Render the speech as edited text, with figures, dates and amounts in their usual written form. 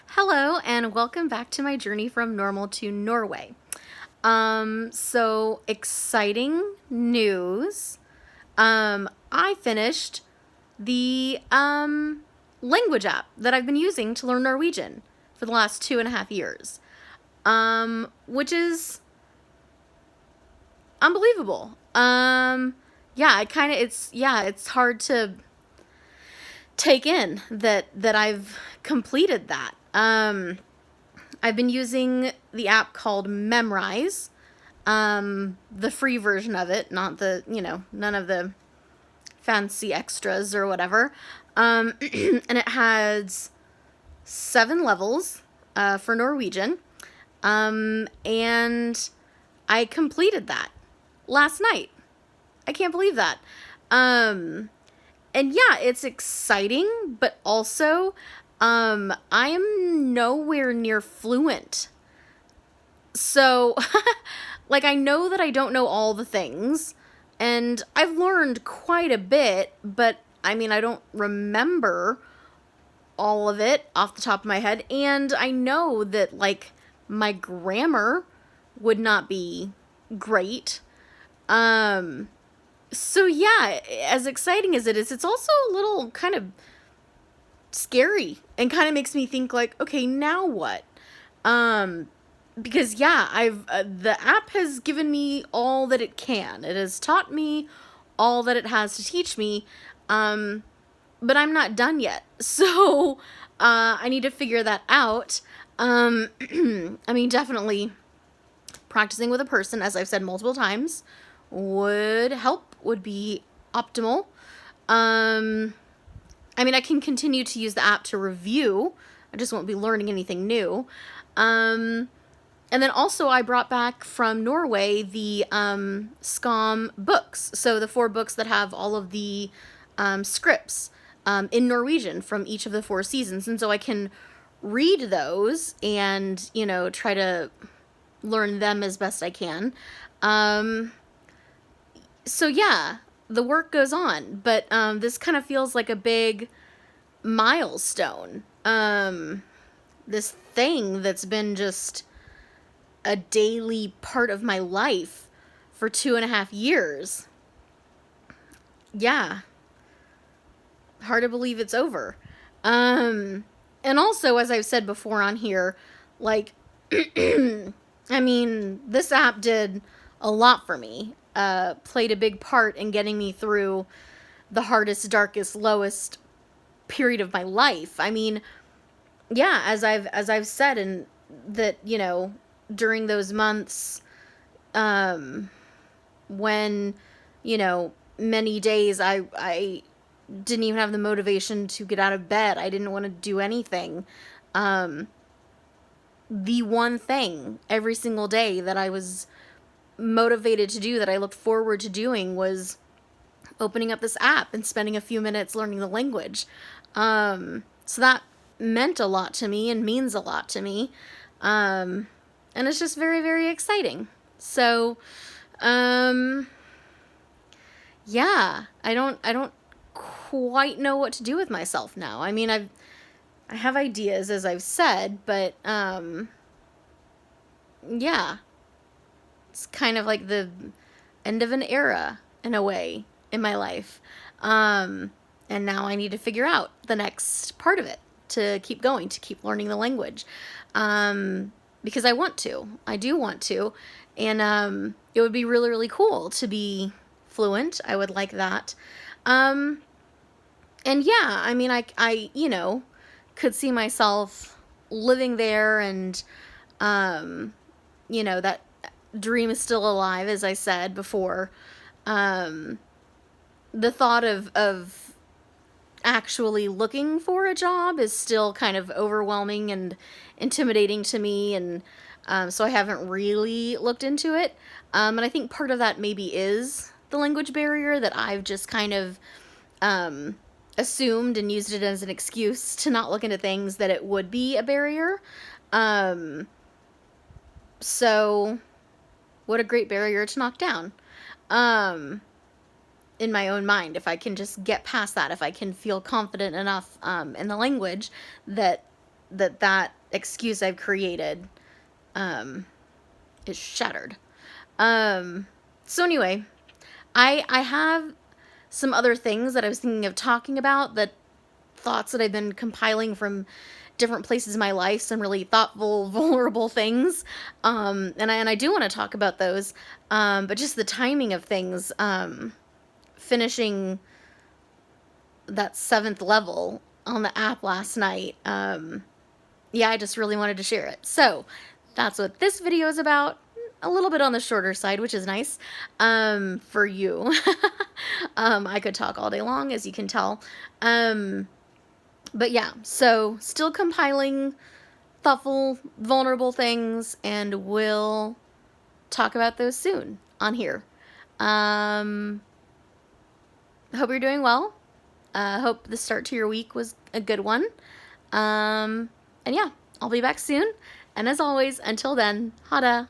Hello, and welcome back to my journey from normal to Norway. So exciting news. I finished the language app that I've been using to learn Norwegian for the last 2.5 years. Which is unbelievable. Yeah, it's hard to take in that I've completed that. I've been using the app called Memrise, the free version of it, not the, none of the fancy extras or whatever. And it has 7 levels for Norwegian. And I completed that last night. I can't believe that. And yeah, it's exciting, but also I am nowhere near fluent. So, like, I know that I don't know all the things, and I've learned quite a bit, but I mean, I don't remember all of it off the top of my head, and I know that, like, my grammar would not be great. So yeah, as exciting as it is, it's also a little kind of scary and kind of makes me think like, okay, now what? Because yeah, I've the app has given me all that it can. It has taught me all that it has to teach me. But I'm not done yet. So I need to figure that out. I mean, definitely practicing with a person, as I've said multiple times, would help, would be optimal. I mean, I can continue to use the app to review. I just won't be learning anything new. And then also I brought back from Norway the Skam books. So the 4 books that have all of the scripts in Norwegian from each of the 4 seasons. And so I can read those and, try to learn them as best I can. So yeah, the work goes on, but this kind of feels like a big milestone. This thing that's been just a daily part of my life for 2.5 years. Yeah, hard to believe it's over. And also, as I've said before on here, like, I mean, this app did a lot for me. Played a big part in getting me through the hardest, darkest, lowest period of my life. I mean, yeah, as I've said, and that, during those months, when, many days I didn't even have the motivation to get out of bed. I didn't want to do anything. The one thing every single day that I was motivated to do, that I looked forward to doing, was opening up this app and spending a few minutes learning the language. So that meant a lot to me and means a lot to me. And it's just very, very exciting. So, yeah, I don't quite know what to do with myself now. I mean, I have ideas, as I've said, but, yeah, it's kind of like the end of an era in a way in my life. And now I need to figure out the next part of it to keep going, to keep learning the language. Because I do want to. And it would be really, really cool to be fluent. I would like that. And yeah, I mean, I could see myself living there, and, that dream is still alive, as I said before. The thought of actually looking for a job is still kind of overwhelming and intimidating to me, and so I haven't really looked into it. And I think part of that maybe is the language barrier, that I've just kind of assumed and used it as an excuse to not look into things that it would be a barrier. So what a great barrier to knock down. In my own mind, if I can just get past that, if I can feel confident enough in the language that that excuse I've created is shattered. So anyway, I have some other things that I was thinking of talking about, that thoughts that I've been compiling from different places in my life, some really thoughtful, vulnerable things. And I do want to talk about those. But just the timing of things, finishing that 7th level on the app last night. Yeah, I just really wanted to share it. So that's what this video is about. A little bit on the shorter side, which is nice for you. I could talk all day long, as you can tell. But yeah, so still compiling thoughtful, vulnerable things, and we'll talk about those soon on here. Hope you're doing well. Hope the start to your week was a good one. And yeah, I'll be back soon. And as always, until then, hada.